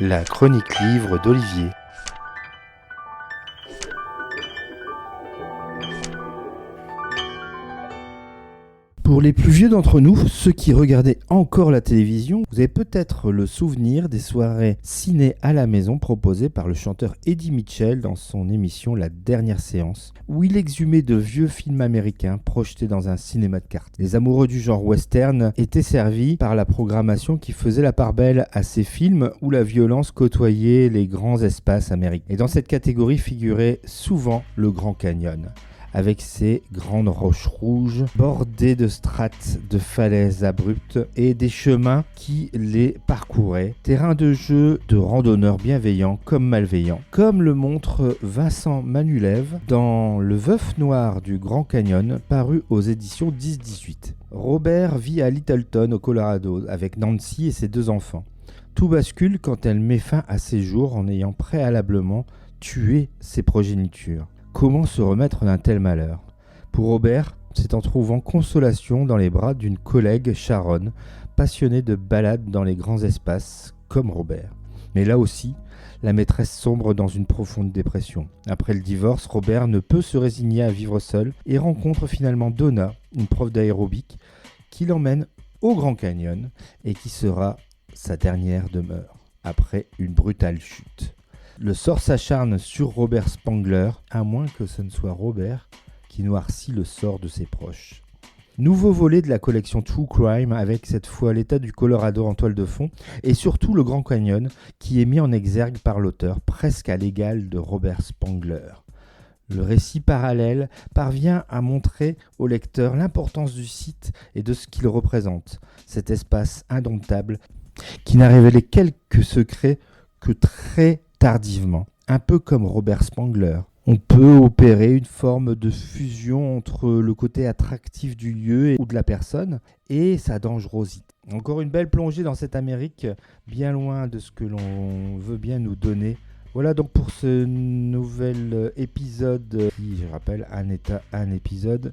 La chronique livre d'Olivier. Pour les plus vieux d'entre nous, ceux qui regardaient encore la télévision, vous avez peut-être le souvenir des soirées ciné à la maison proposées par le chanteur Eddie Mitchell dans son émission La Dernière Séance, où il exhumait de vieux films américains projetés dans un cinéma de cartes. Les amoureux du genre western étaient servis par la programmation qui faisait la part belle à ces films où la violence côtoyait les grands espaces américains. Et dans cette catégorie figurait souvent le Grand Canyon, avec ses grandes roches rouges, bordées de strates de falaises abruptes et des chemins qui les parcouraient. Terrain de jeu de randonneurs bienveillants comme malveillants, comme le montre Vincent Manulève dans Le Veuf Noir du Grand Canyon, paru aux éditions 10-18. Robert vit à Littleton, au Colorado, avec Nancy et ses 2 enfants. Tout bascule quand elle met fin à ses jours en ayant préalablement tué ses progénitures. Comment se remettre d'un tel malheur ? Pour Robert, c'est en trouvant consolation dans les bras d'une collègue, Sharon, passionnée de balades dans les grands espaces, comme Robert. Mais là aussi, la maîtresse sombre dans une profonde dépression. Après le divorce, Robert ne peut se résigner à vivre seul et rencontre finalement Donna, une prof d'aérobic, qui l'emmène au Grand Canyon et qui sera sa dernière demeure, après une brutale chute. Le sort s'acharne sur Robert Spangler, à moins que ce ne soit Robert qui noircit le sort de ses proches. Nouveau volet de la collection True Crime, avec cette fois l'État du Colorado en toile de fond, et surtout le Grand Canyon, qui est mis en exergue par l'auteur, presque à l'égal de Robert Spangler. Le récit parallèle parvient à montrer au lecteur l'importance du site et de ce qu'il représente, cet espace indomptable qui n'a révélé quelques secrets que très tardivement. Un peu comme Robert Spangler, on peut opérer une forme de fusion entre le côté attractif du lieu ou de la personne et sa dangerosité. Encore une belle plongée dans cette Amérique, bien loin de ce que l'on veut bien nous donner. Voilà donc pour ce nouvel épisode, qui, je rappelle, un épisode,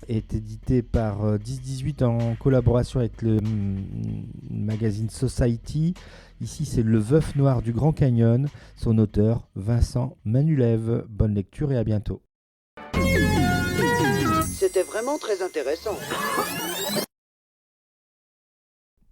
est édité par 10-18 en collaboration avec le magazine Society. Ici, c'est Le Veuf Noir du Grand Canyon, son auteur Vincent Manulève. Bonne lecture et à bientôt. C'était vraiment très intéressant.